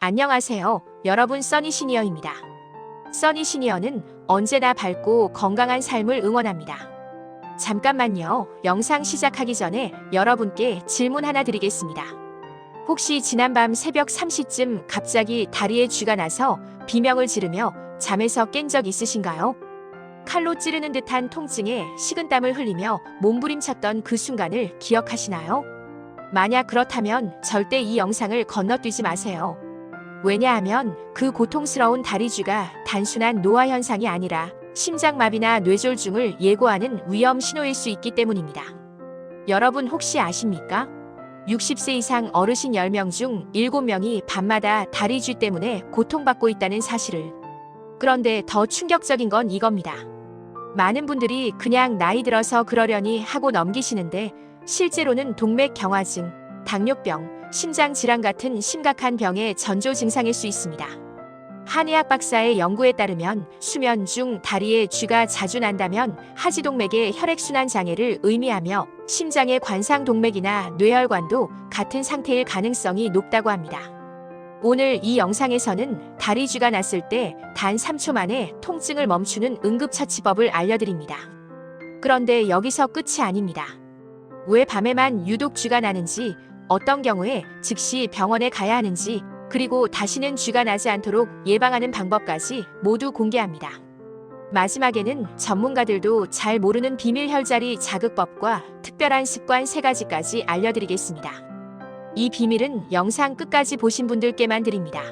안녕하세요. 여러분, 써니시니어입니다. 써니시니어는 언제나 밝고 건강한 삶을 응원합니다. 잠깐만요. 영상 시작하기 전에 여러분께 질문 하나 드리겠습니다. 혹시 지난밤 새벽 3시쯤 갑자기 다리에 쥐가 나서 비명을 지르며 잠에서 깬 적 있으신가요? 칼로 찌르는 듯한 통증에 식은땀을 흘리며 몸부림쳤던 그 순간을 기억하시나요? 만약 그렇다면 절대 이 영상을 건너뛰지 마세요. 왜냐하면 그 고통스러운 다리쥐가 단순한 노화 현상이 아니라 심장마비나 뇌졸중을 예고하는 위험 신호일 수 있기 때문입니다. 여러분 혹시 아십니까? 60세 이상 어르신 10명 중 7명이 밤마다 다리쥐 때문에 고통받고 있다는 사실을. 그런데 더 충격적인 건 이겁니다. 많은 분들이 그냥 나이 들어서 그러려니 하고 넘기시는데 실제로는 동맥경화증, 당뇨병, 심장질환 같은 심각한 병의 전조 증상일 수 있습니다. 한의학 박사의 연구에 따르면 수면 중 다리에 쥐가 자주 난다면 하지동맥의 혈액순환 장애를 의미하며 심장의 관상동맥이나 뇌혈관도 같은 상태일 가능성이 높다고 합니다. 오늘 이 영상에서는 다리쥐가 났을 때 단 3초 만에 통증을 멈추는 응급처치법을 알려드립니다. 그런데 여기서 끝이 아닙니다. 왜 밤에만 유독 쥐가 나는지, 어떤 경우에 즉시 병원에 가야 하는지, 그리고 다시는 쥐가 나지 않도록 예방하는 방법까지 모두 공개합니다. 마지막에는 전문가들도 잘 모르는 비밀 혈자리 자극법과 특별한 습관 3가지까지 알려드리겠습니다. 이 비밀은 영상 끝까지 보신 분들께만 드립니다.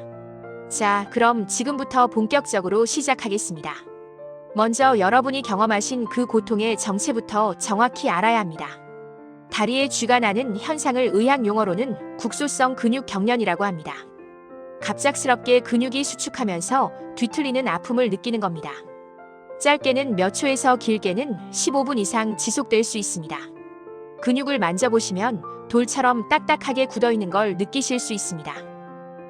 자, 그럼 지금부터 본격적으로 시작하겠습니다. 먼저 여러분이 경험하신 그 고통의 정체부터 정확히 알아야 합니다. 다리에 쥐가 나는 현상을 의학 용어로는 국소성 근육 경련이라고 합니다. 갑작스럽게 근육이 수축하면서 뒤틀리는 아픔을 느끼는 겁니다. 짧게는 몇 초에서 길게는 15분 이상 지속될 수 있습니다. 근육을 만져보시면 돌처럼 딱딱하게 굳어있는 걸 느끼실 수 있습니다.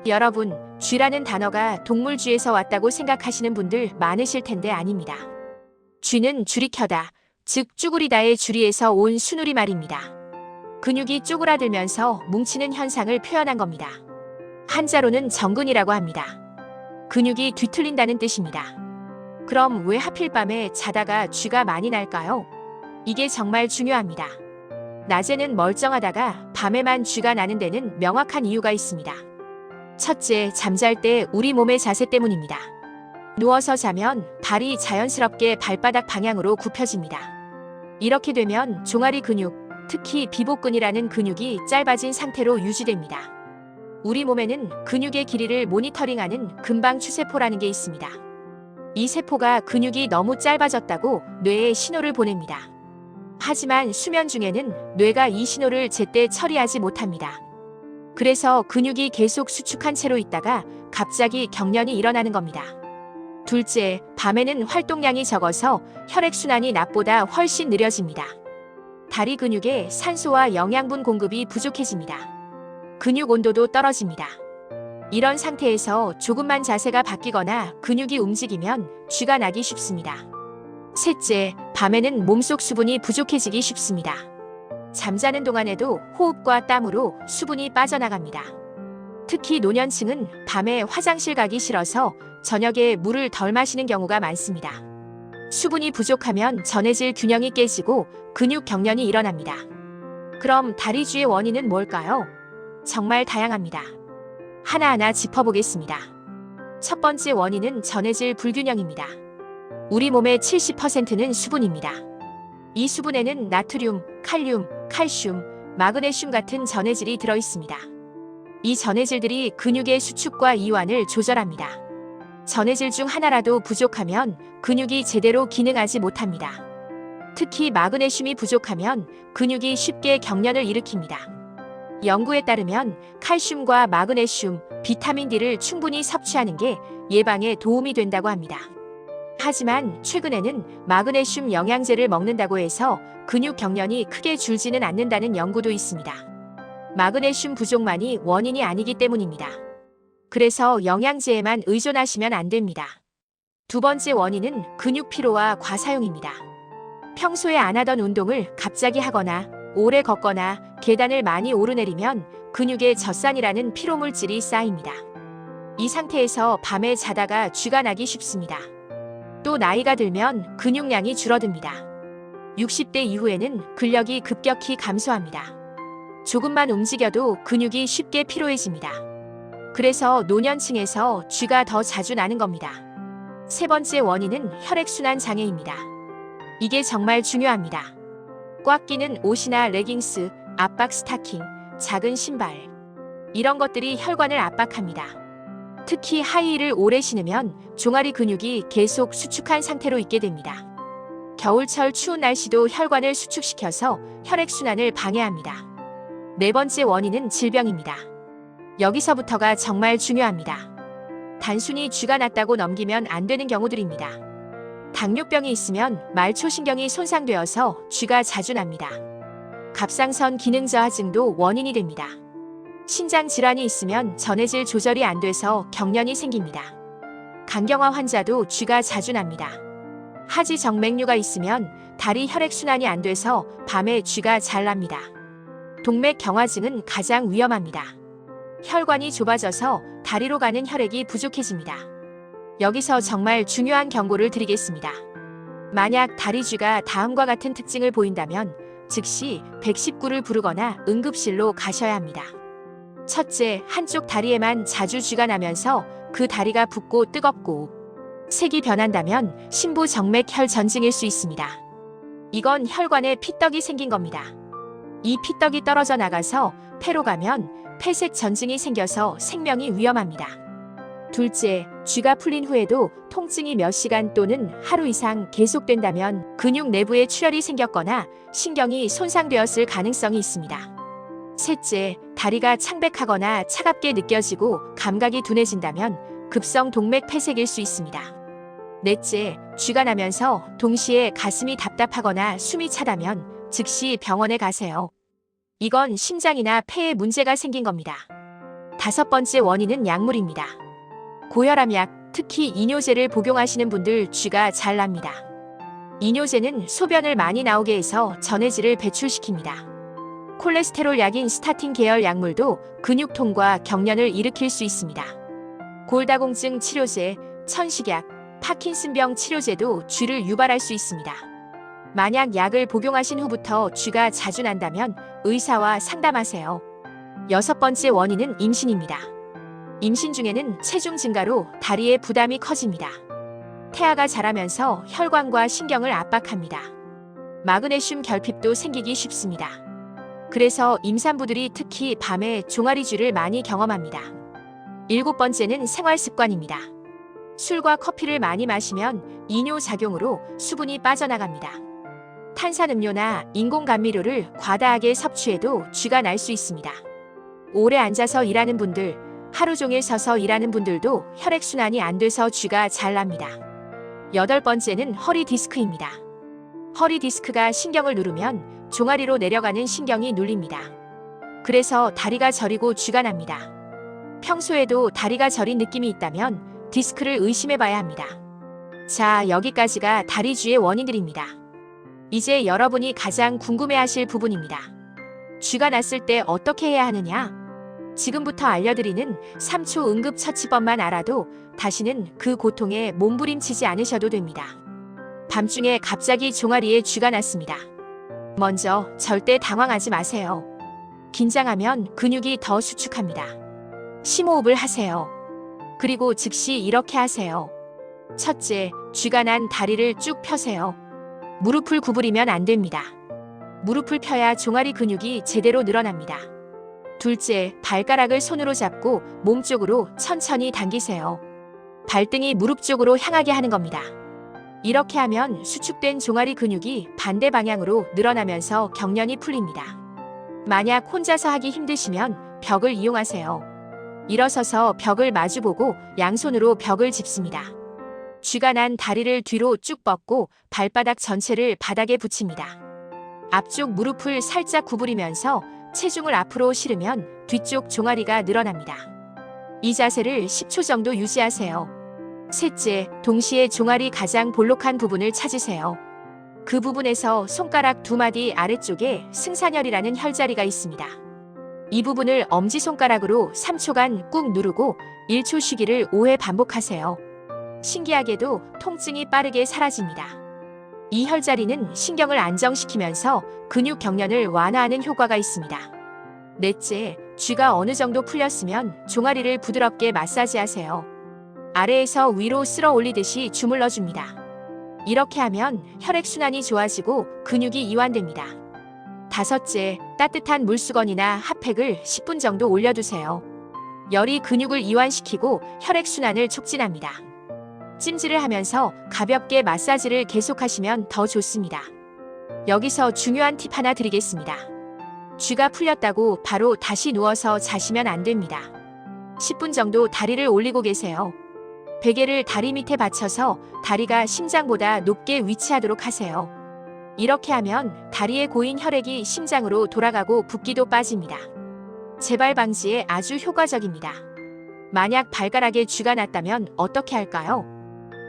여러분, 쥐라는 단어가 동물쥐에서 왔다고 생각하시는 분들 많으실 텐데 아닙니다. 쥐는 줄이켜다, 즉 쭈그리다의 줄이에서 온 순우리 말입니다. 근육이 쪼그라들면서 뭉치는 현상을 표현한 겁니다. 한자로는 정근이라고 합니다. 근육이 뒤틀린다는 뜻입니다. 그럼 왜 하필 밤에 자다가 쥐가 많이 날까요? 이게 정말 중요합니다. 낮에는 멀쩡하다가 밤에만 쥐가 나는 데는 명확한 이유가 있습니다. 첫째, 잠잘 때 우리 몸의 자세 때문입니다. 누워서 자면 발이 자연스럽게 발바닥 방향으로 굽혀집니다. 이렇게 되면 종아리 근육, 특히 비복근이라는 근육이 짧아진 상태로 유지됩니다. 우리 몸에는 근육의 길이를 모니터링하는 금방추세포라는 게 있습니다. 이 세포가 근육이 너무 짧아졌다고 뇌에 신호를 보냅니다. 하지만 수면 중에는 뇌가 이 신호를 제때 처리하지 못합니다. 그래서 근육이 계속 수축한 채로 있다가 갑자기 경련이 일어나는 겁니다. 둘째, 밤에는 활동량이 적어서 혈액순환이 낮보다 훨씬 느려집니다. 다리 근육에 산소와 영양분 공급이 부족해집니다. 근육 온도도 떨어집니다. 이런 상태에서 조금만 자세가 바뀌거나 근육이 움직이면 쥐가 나기 쉽습니다. 셋째, 밤에는 몸속 수분이 부족해지기 쉽습니다. 잠자는 동안에도 호흡과 땀으로 수분이 빠져나갑니다. 특히 노년층은 밤에 화장실 가기 싫어서 저녁에 물을 덜 마시는 경우가 많습니다. 수분이 부족하면 전해질 균형이 깨지고 근육 경련이 일어납니다. 그럼 다리쥐의 원인은 뭘까요? 정말 다양합니다. 하나하나 짚어보겠습니다. 첫 번째 원인은 전해질 불균형입니다. 우리 몸의 70%는 수분입니다. 이 수분에는 나트륨, 칼륨, 칼슘, 마그네슘 같은 전해질이 들어있습니다. 이 전해질들이 근육의 수축과 이완을 조절합니다. 전해질 중 하나라도 부족하면 근육이 제대로 기능하지 못합니다. 특히 마그네슘이 부족하면 근육이 쉽게 경련을 일으킵니다. 연구에 따르면 칼슘과 마그네슘, 비타민 D를 충분히 섭취하는 게 예방에 도움이 된다고 합니다. 하지만 최근에는 마그네슘 영양제를 먹는다고 해서 근육 경련이 크게 줄지는 않는다는 연구도 있습니다. 마그네슘 부족만이 원인이 아니기 때문입니다. 그래서 영양제에만 의존하시면 안 됩니다. 두 번째 원인은 근육 피로와 과사용입니다. 평소에 안 하던 운동을 갑자기 하거나 오래 걷거나 계단을 많이 오르내리면 근육에 젖산이라는 피로물질이 쌓입니다. 이 상태에서 밤에 자다가 쥐가 나기 쉽습니다. 또 나이가 들면 근육량이 줄어듭니다. 60대 이후에는 근력이 급격히 감소합니다. 조금만 움직여도 근육이 쉽게 피로해집니다. 그래서 노년층에서 쥐가 더 자주 나는 겁니다. 세 번째 원인은 혈액순환 장애입니다. 이게 정말 중요합니다. 꽉 끼는 옷이나 레깅스, 압박 스타킹, 작은 신발. 이런 것들이 혈관을 압박합니다. 특히 하이힐을 오래 신으면 종아리 근육이 계속 수축한 상태로 있게 됩니다. 겨울철 추운 날씨도 혈관을 수축시켜서 혈액순환을 방해합니다. 네 번째 원인은 질병입니다. 여기서부터가 정말 중요합니다. 단순히 쥐가 났다고 넘기면 안 되는 경우들입니다. 당뇨병이 있으면 말초신경이 손상되어서 쥐가 자주 납니다. 갑상선 기능 저하증도 원인이 됩니다. 신장 질환이 있으면 전해질 조절이 안 돼서 경련이 생깁니다. 간경화 환자도 쥐가 자주 납니다. 하지 정맥류가 있으면 다리 혈액순환이 안 돼서 밤에 쥐가 잘 납니다. 동맥 경화증은 가장 위험합니다. 혈관이 좁아져서 다리로 가는 혈액이 부족해집니다. 여기서 정말 중요한 경고를 드리겠습니다. 만약 다리쥐가 다음과 같은 특징을 보인다면 즉시 119를 부르거나 응급실로 가셔야 합니다. 첫째, 한쪽 다리에만 자주 쥐가 나면서 그 다리가 붓고 뜨겁고 색이 변한다면 심부정맥혈 전증일 수 있습니다. 이건 혈관에 피떡이 생긴 겁니다. 이 피떡이 떨어져 나가서 폐로 가면 폐색 전증이 생겨서 생명이 위험합니다. 둘째, 쥐가 풀린 후에도 통증이 몇 시간 또는 하루 이상 계속된다면 근육 내부에 출혈이 생겼거나 신경이 손상되었을 가능성이 있습니다. 셋째, 다리가 창백하거나 차갑게 느껴지고 감각이 둔해진다면 급성 동맥 폐색일 수 있습니다. 넷째, 쥐가 나면서 동시에 가슴이 답답하거나 숨이 차다면 즉시 병원에 가세요. 이건 심장이나 폐에 문제가 생긴 겁니다. 다섯 번째 원인은 약물입니다. 고혈압약, 특히 이뇨제를 복용하시는 분들 쥐가 잘 납니다. 이뇨제는 소변을 많이 나오게 해서 전해질을 배출시킵니다. 콜레스테롤 약인 스타틴 계열 약물도 근육통과 경련을 일으킬 수 있습니다. 골다공증 치료제, 천식약, 파킨슨병 치료제도 쥐를 유발할 수 있습니다. 만약 약을 복용하신 후부터 쥐가 자주 난다면 의사와 상담하세요. 여섯 번째 원인은 임신입니다. 임신 중에는 체중 증가로 다리에 부담이 커집니다. 태아가 자라면서 혈관과 신경을 압박합니다. 마그네슘 결핍도 생기기 쉽습니다. 그래서 임산부들이 특히 밤에 종아리쥐를 많이 경험합니다. 일곱 번째는 생활 습관입니다. 술과 커피를 많이 마시면 이뇨작용으로 수분이 빠져나갑니다. 탄산음료나 인공감미료를 과다하게 섭취해도 쥐가 날 수 있습니다. 오래 앉아서 일하는 분들, 하루 종일 서서 일하는 분들도 혈액순환이 안 돼서 쥐가 잘 납니다. 여덟 번째는 허리 디스크입니다. 허리 디스크가 신경을 누르면 종아리로 내려가는 신경이 눌립니다. 그래서 다리가 저리고 쥐가 납니다. 평소에도 다리가 저린 느낌이 있다면 디스크를 의심해 봐야 합니다. 자, 여기까지가 다리쥐의 원인들입니다. 이제 여러분이 가장 궁금해하실 부분입니다. 쥐가 났을 때 어떻게 해야 하느냐? 지금부터 알려드리는 3초 응급처치법만 알아도 다시는 그 고통에 몸부림치지 않으셔도 됩니다. 밤중에 갑자기 종아리에 쥐가 났습니다. 먼저 절대 당황하지 마세요. 긴장하면 근육이 더 수축합니다. 심호흡을 하세요. 그리고 즉시 이렇게 하세요. 첫째, 쥐가 난 다리를 쭉 펴세요. 무릎을 구부리면 안 됩니다. 무릎을 펴야 종아리 근육이 제대로 늘어납니다. 둘째, 발가락을 손으로 잡고 몸 쪽으로 천천히 당기세요. 발등이 무릎 쪽으로 향하게 하는 겁니다. 이렇게 하면 수축된 종아리 근육이 반대 방향으로 늘어나면서 경련이 풀립니다. 만약 혼자서 하기 힘드시면 벽을 이용하세요. 일어서서 벽을 마주보고 양손으로 벽을 짚습니다. 쥐가 난 다리를 뒤로 쭉 뻗고 발바닥 전체를 바닥에 붙입니다. 앞쪽 무릎을 살짝 구부리면서 체중을 앞으로 실으면 뒤쪽 종아리가 늘어납니다. 이 자세를 10초 정도 유지하세요. 셋째, 동시에 종아리 가장 볼록한 부분을 찾으세요. 그 부분에서 손가락 2마디 아래쪽에 승산혈이라는 혈자리가 있습니다. 이 부분을 엄지손가락으로 3초간 꾹 누르고 1초 쉬기를 5회 반복하세요. 신기하게도 통증이 빠르게 사라집니다. 이 혈자리는 신경을 안정시키면서 근육 경련을 완화하는 효과가 있습니다. 넷째, 쥐가 어느 정도 풀렸으면 종아리를 부드럽게 마사지하세요. 아래에서 위로 쓸어 올리듯이 주물러줍니다. 이렇게 하면 혈액순환이 좋아지고 근육이 이완됩니다. 다섯째, 따뜻한 물수건이나 핫팩을 10분 정도 올려두세요. 열이 근육을 이완시키고 혈액순환을 촉진합니다. 찜질을 하면서 가볍게 마사지를 계속하시면 더 좋습니다. 여기서 중요한 팁 하나 드리겠습니다. 쥐가 풀렸다고 바로 다시 누워서 자시면 안 됩니다. 10분 정도 다리를 올리고 계세요. 베개를 다리 밑에 받쳐서 다리가 심장보다 높게 위치하도록 하세요. 이렇게 하면 다리에 고인 혈액이 심장으로 돌아가고 붓기도 빠집니다. 재발 방지에 아주 효과적입니다. 만약 발가락에 쥐가 났다면 어떻게 할까요?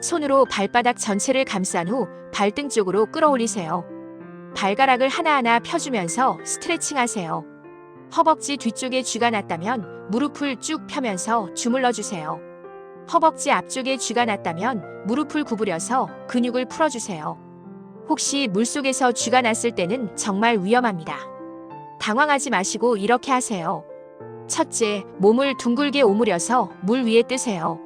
손으로 발바닥 전체를 감싼 후 발등 쪽으로 끌어올리세요. 발가락을 하나하나 펴주면서 스트레칭 하세요. 허벅지 뒤쪽에 쥐가 났다면 무릎을 쭉 펴면서 주물러주세요. 허벅지 앞쪽에 쥐가 났다면 무릎을 구부려서 근육을 풀어주세요. 혹시 물속에서 쥐가 났을 때는 정말 위험합니다. 당황하지 마시고 이렇게 하세요. 첫째, 몸을 둥글게 오므려서 물 위에 뜨세요.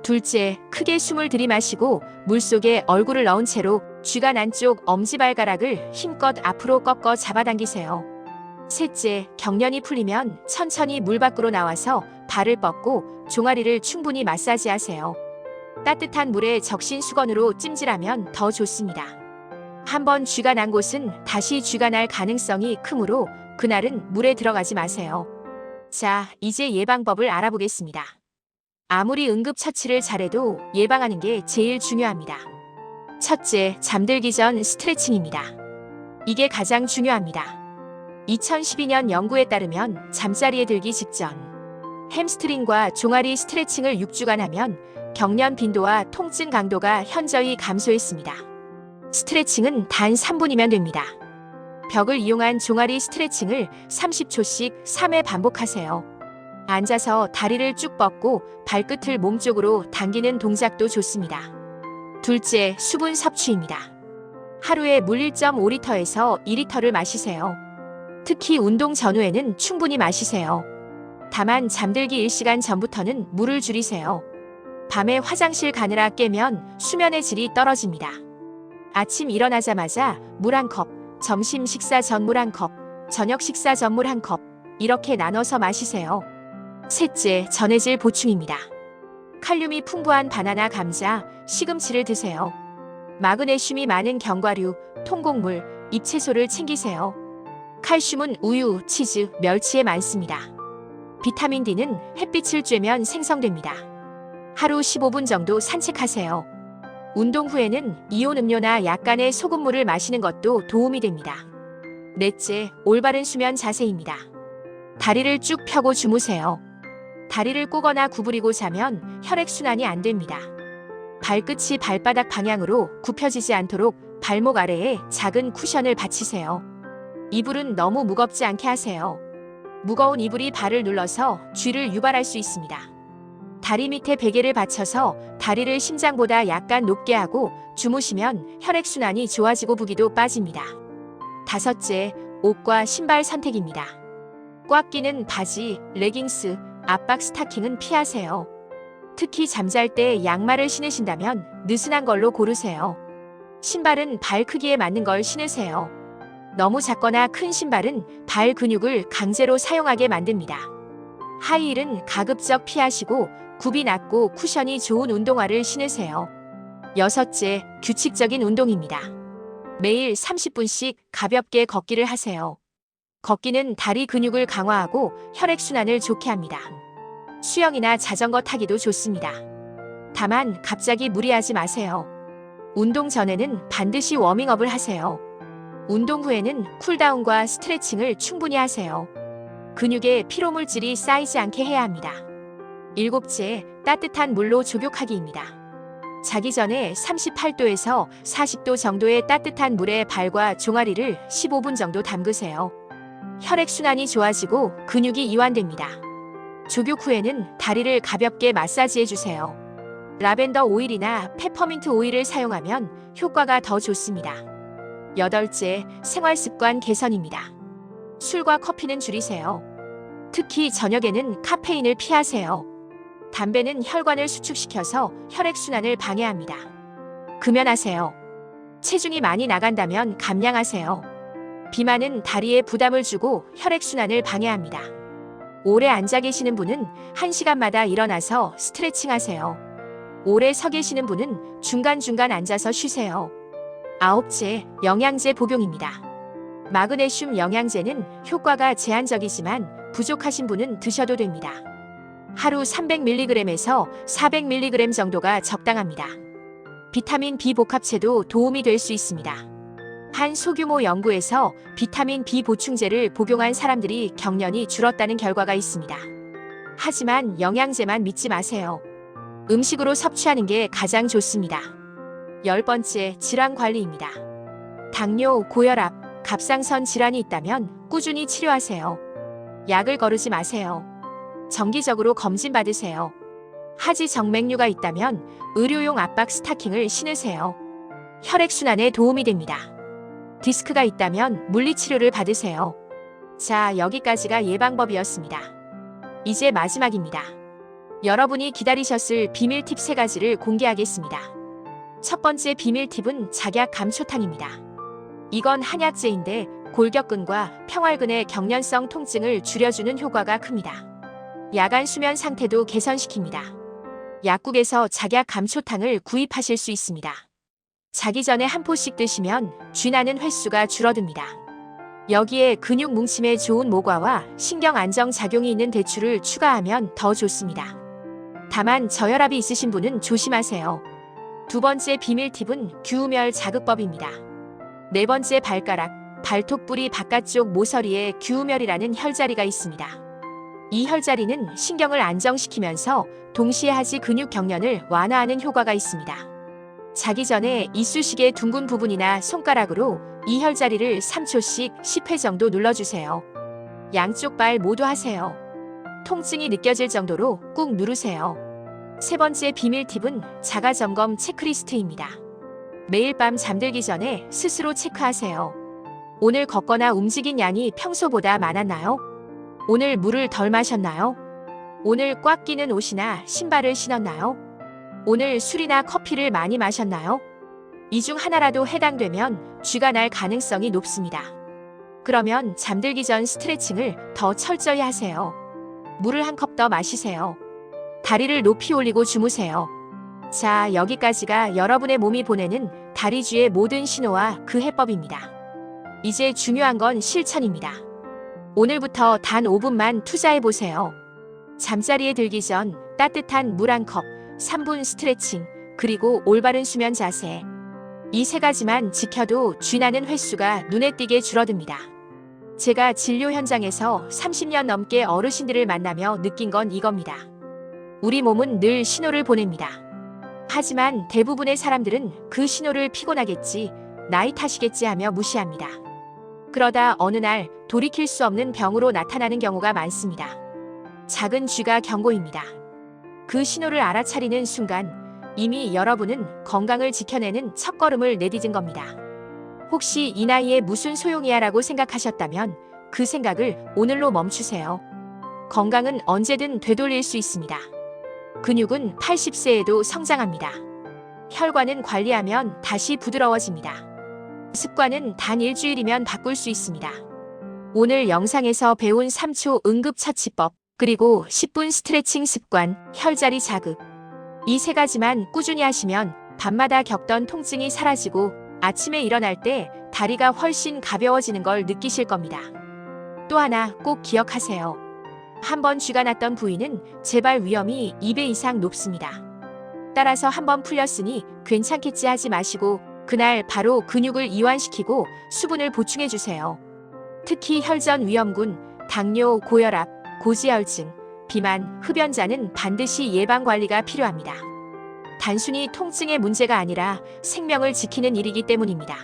둘째, 크게 숨을 들이마시고 물속에 얼굴을 넣은 채로 쥐가 난 쪽 엄지발가락을 힘껏 앞으로 꺾어 잡아당기세요. 셋째, 경련이 풀리면 천천히 물 밖으로 나와서 발을 뻗고 종아리를 충분히 마사지하세요. 따뜻한 물에 적신 수건으로 찜질하면 더 좋습니다. 한번 쥐가 난 곳은 다시 쥐가 날 가능성이 크므로 그날은 물에 들어가지 마세요. 자, 이제 예방법을 알아보겠습니다. 아무리 응급처치를 잘해도 예방하는 게 제일 중요합니다. 첫째, 잠들기 전 스트레칭입니다. 이게 가장 중요합니다. 2012년 연구에 따르면 잠자리에 들기 직전 햄스트링과 종아리 스트레칭을 6주간 하면 경련 빈도와 통증 강도가 현저히 감소했습니다. 스트레칭은 단 3분이면 됩니다. 벽을 이용한 종아리 스트레칭을 30초씩 3회 반복하세요. 앉아서 다리를 쭉 뻗고 발끝을 몸쪽으로 당기는 동작도 좋습니다. 둘째, 수분 섭취입니다. 하루에 물 1.5리터에서 2리터를 마시세요. 특히 운동 전후에는 충분히 마시세요. 다만 잠들기 1시간 전부터는 물을 줄이세요. 밤에 화장실 가느라 깨면 수면의 질이 떨어집니다. 아침 일어나자마자 물 1컵, 점심 식사 전 물 1컵, 저녁 식사 전 물 1컵 이렇게 나눠서 마시세요. 셋째, 전해질 보충입니다. 칼륨이 풍부한 바나나, 감자, 시금치를 드세요. 마그네슘이 많은 견과류, 통곡물, 잎채소를 챙기세요. 칼슘은 우유, 치즈, 멸치에 많습니다. 비타민 D는 햇빛을 쬐면 생성됩니다. 하루 15분 정도 산책하세요. 운동 후에는 이온 음료나 약간의 소금물을 마시는 것도 도움이 됩니다. 넷째, 올바른 수면 자세입니다. 다리를 쭉 펴고 주무세요. 다리를 꼬거나 구부리고 자면 혈액순환이 안 됩니다. 발끝이 발바닥 방향으로 굽혀지지 않도록 발목 아래에 작은 쿠션을 받치세요. 이불은 너무 무겁지 않게 하세요. 무거운 이불이 발을 눌러서 쥐를 유발할 수 있습니다. 다리 밑에 베개를 받쳐서 다리를 심장보다 약간 높게 하고 주무시면 혈액순환이 좋아지고 부기도 빠집니다. 다섯째, 옷과 신발 선택입니다. 꽉 끼는 바지, 레깅스, 압박 스타킹은 피하세요. 특히 잠잘 때 양말을 신으신다면 느슨한 걸로 고르세요. 신발은 발 크기에 맞는 걸 신으세요. 너무 작거나 큰 신발은 발 근육을 강제로 사용하게 만듭니다. 하이힐은 가급적 피하시고 굽이 낮고 쿠션이 좋은 운동화를 신으세요. 여섯째, 규칙적인 운동입니다. 매일 30분씩 가볍게 걷기를 하세요. 걷기는 다리 근육을 강화하고 혈액순환을 좋게 합니다. 수영이나 자전거 타기도 좋습니다. 다만 갑자기 무리하지 마세요. 운동 전에는 반드시 워밍업을 하세요. 운동 후에는 쿨다운과 스트레칭을 충분히 하세요. 근육에 피로물질이 쌓이지 않게 해야 합니다. 일곱째, 따뜻한 물로 족욕하기입니다. 자기 전에 38도에서 40도 정도의 따뜻한 물에 발과 종아리를 15분 정도 담그세요. 혈액순환이 좋아지고 근육이 이완됩니다. 족욕 후에는 다리를 가볍게 마사지해주세요. 라벤더 오일이나 페퍼민트 오일을 사용하면 효과가 더 좋습니다. 여덟째, 생활습관 개선입니다. 술과 커피는 줄이세요. 특히 저녁에는 카페인을 피하세요. 담배는 혈관을 수축시켜서 혈액순환을 방해합니다. 금연하세요. 체중이 많이 나간다면 감량하세요. 비만은 다리에 부담을 주고 혈액순환을 방해합니다. 오래 앉아 계시는 분은 1시간마다 일어나서 스트레칭 하세요. 오래 서 계시는 분은 중간중간 앉아서 쉬세요. 아홉째, 영양제 복용입니다. 마그네슘 영양제는 효과가 제한적이지만 부족하신 분은 드셔도 됩니다. 하루 300mg에서 400mg 정도가 적당합니다. 비타민 B 복합체도 도움이 될 수 있습니다. 한 소규모 연구에서 비타민 B 보충제를 복용한 사람들이 경련이 줄었다는 결과가 있습니다. 하지만 영양제만 믿지 마세요. 음식으로 섭취하는 게 가장 좋습니다. 10번째, 질환 관리입니다. 당뇨, 고혈압, 갑상선 질환이 있다면 꾸준히 치료하세요. 약을 거르지 마세요. 정기적으로 검진 받으세요. 하지 정맥류가 있다면 의료용 압박 스타킹을 신으세요. 혈액순환에 도움이 됩니다. 디스크가 있다면 물리치료를 받으세요. 자, 여기까지가 예방법이었습니다. 이제 마지막입니다. 여러분이 기다리셨을 비밀 팁 3가지를 공개하겠습니다. 첫 번째 비밀 팁은 작약 감초탕입니다. 이건 한약재인데 골격근과 평활근의 경련성 통증을 줄여주는 효과가 큽니다. 야간 수면 상태도 개선시킵니다. 약국에서 작약 감초탕을 구입하실 수 있습니다. 자기 전에 한 포씩 드시면 쥐나는 횟수가 줄어듭니다. 여기에 근육 뭉침에 좋은 모과와 신경 안정 작용이 있는 대추를 추가하면 더 좋습니다. 다만 저혈압이 있으신 분은 조심하세요. 두 번째 비밀 팁은 규우멸 자극법입니다. 네 번째 발가락, 발톱 뿌리 바깥쪽 모서리에 규우멸이라는 혈자리가 있습니다. 이 혈자리는 신경을 안정시키면서 동시에 하지 근육 경련을 완화하는 효과가 있습니다. 자기 전에 이쑤시개 둥근 부분이나 손가락으로 이 혈자리를 3초씩 10회 정도 눌러주세요. 양쪽 발 모두 하세요. 통증이 느껴질 정도로 꾹 누르세요. 세 번째 비밀 팁은 자가점검 체크리스트입니다. 매일 밤 잠들기 전에 스스로 체크하세요. 오늘 걷거나 움직인 양이 평소보다 많았나요? 오늘 물을 덜 마셨나요? 오늘 꽉 끼는 옷이나 신발을 신었나요? 오늘 술이나 커피를 많이 마셨나요? 이 중 하나라도 해당되면 쥐가 날 가능성이 높습니다. 그러면 잠들기 전 스트레칭을 더 철저히 하세요. 물을 한 컵 더 마시세요. 다리를 높이 올리고 주무세요. 자, 여기까지가 여러분의 몸이 보내는 다리쥐의 모든 신호와 그 해법입니다. 이제 중요한 건 실천입니다. 오늘부터 단 5분만 투자해보세요. 잠자리에 들기 전 따뜻한 물 한 컵, 3분 스트레칭, 그리고 올바른 수면 자세. 이 3가지만 지켜도 쥐나는 횟수가 눈에 띄게 줄어듭니다. 제가 진료 현장에서 30년 넘게 어르신들을 만나며 느낀 건 이겁니다. 우리 몸은 늘 신호를 보냅니다. 하지만 대부분의 사람들은 그 신호를 피곤하겠지, 나이 탓이겠지 하며 무시합니다. 그러다 어느 날 돌이킬 수 없는 병으로 나타나는 경우가 많습니다. 작은 쥐가 경고입니다. 그 신호를 알아차리는 순간 이미 여러분은 건강을 지켜내는 첫걸음을 내디딘 겁니다. 혹시 이 나이에 무슨 소용이야 라고 생각하셨다면 그 생각을 오늘로 멈추세요. 건강은 언제든 되돌릴 수 있습니다. 근육은 80세에도 성장합니다. 혈관은 관리하면 다시 부드러워집니다. 습관은 단 일주일이면 바꿀 수 있습니다. 오늘 영상에서 배운 3초 응급처치법, 그리고 10분 스트레칭 습관, 혈자리 자극. 이 3가지만 꾸준히 하시면 밤마다 겪던 통증이 사라지고 아침에 일어날 때 다리가 훨씬 가벼워지는 걸 느끼실 겁니다. 또 하나 꼭 기억하세요. 한번 쥐가 났던 부위는 재발 위험이 2배 이상 높습니다. 따라서 한번 풀렸으니 괜찮겠지 하지 마시고 그날 바로 근육을 이완시키고 수분을 보충해주세요. 특히 혈전 위험군, 당뇨, 고혈압, 고지혈증, 비만, 흡연자는 반드시 예방관리가 필요합니다. 단순히 통증의 문제가 아니라 생명을 지키는 일이기 때문입니다.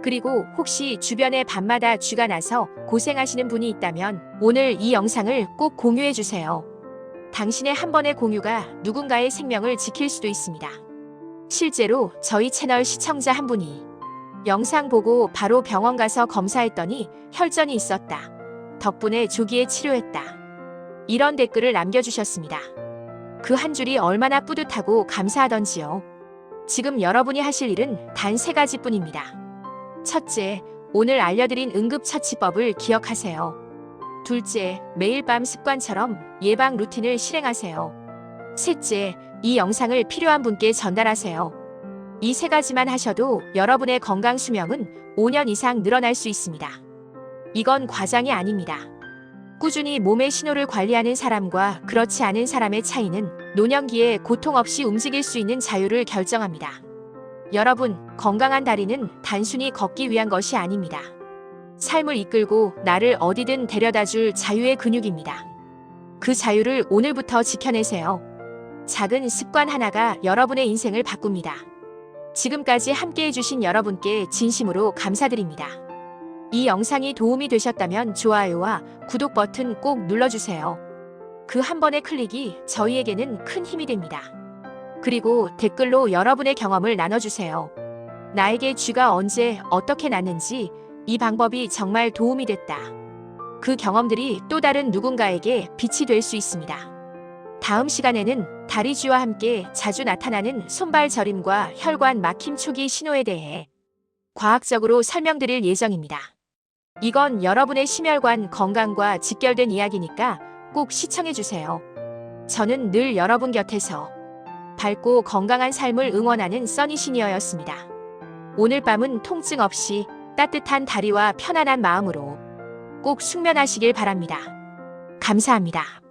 그리고 혹시 주변에 밤마다 쥐가 나서 고생하시는 분이 있다면 오늘 이 영상을 꼭 공유해 주세요. 당신의 한 번의 공유가 누군가의 생명을 지킬 수도 있습니다. 실제로 저희 채널 시청자 한 분이 영상 보고 바로 병원 가서 검사했더니 혈전이 있었다. 덕분에 조기에 치료했다. 이런 댓글을 남겨주셨습니다. 그 한 줄이 얼마나 뿌듯하고 감사하던지요. 지금 여러분이 하실 일은 단 3가지뿐입니다. 첫째, 오늘 알려드린 응급처치법을 기억하세요. 둘째, 매일 밤 습관처럼 예방 루틴을 실행하세요. 셋째, 이 영상을 필요한 분께 전달하세요. 이 3가지만 하셔도 여러분의 건강 수명은 5년 이상 늘어날 수 있습니다. 이건 과장이 아닙니다. 꾸준히 몸의 신호를 관리하는 사람과 그렇지 않은 사람의 차이는 노년기에 고통 없이 움직일 수 있는 자유를 결정합니다. 여러분, 건강한 다리는 단순히 걷기 위한 것이 아닙니다. 삶을 이끌고 나를 어디든 데려다 줄 자유의 근육입니다. 그 자유를 오늘부터 지켜내세요. 작은 습관 하나가 여러분의 인생을 바꿉니다. 지금까지 함께해 주신 여러분께 진심으로 감사드립니다. 이 영상이 도움이 되셨다면 좋아요와 구독 버튼 꼭 눌러주세요. 그 한 번의 클릭이 저희에게는 큰 힘이 됩니다. 그리고 댓글로 여러분의 경험을 나눠주세요. 나에게 쥐가 언제 어떻게 났는지, 이 방법이 정말 도움이 됐다. 그 경험들이 또 다른 누군가에게 빛이 될 수 있습니다. 다음 시간에는 다리쥐와 함께 자주 나타나는 손발 저림과 혈관 막힘 초기 신호에 대해 과학적으로 설명드릴 예정입니다. 이건 여러분의 심혈관 건강과 직결된 이야기니까 꼭 시청해주세요. 저는 늘 여러분 곁에서 밝고 건강한 삶을 응원하는 써니시니어였습니다. 오늘 밤은 통증 없이 따뜻한 다리와 편안한 마음으로 꼭 숙면하시길 바랍니다. 감사합니다.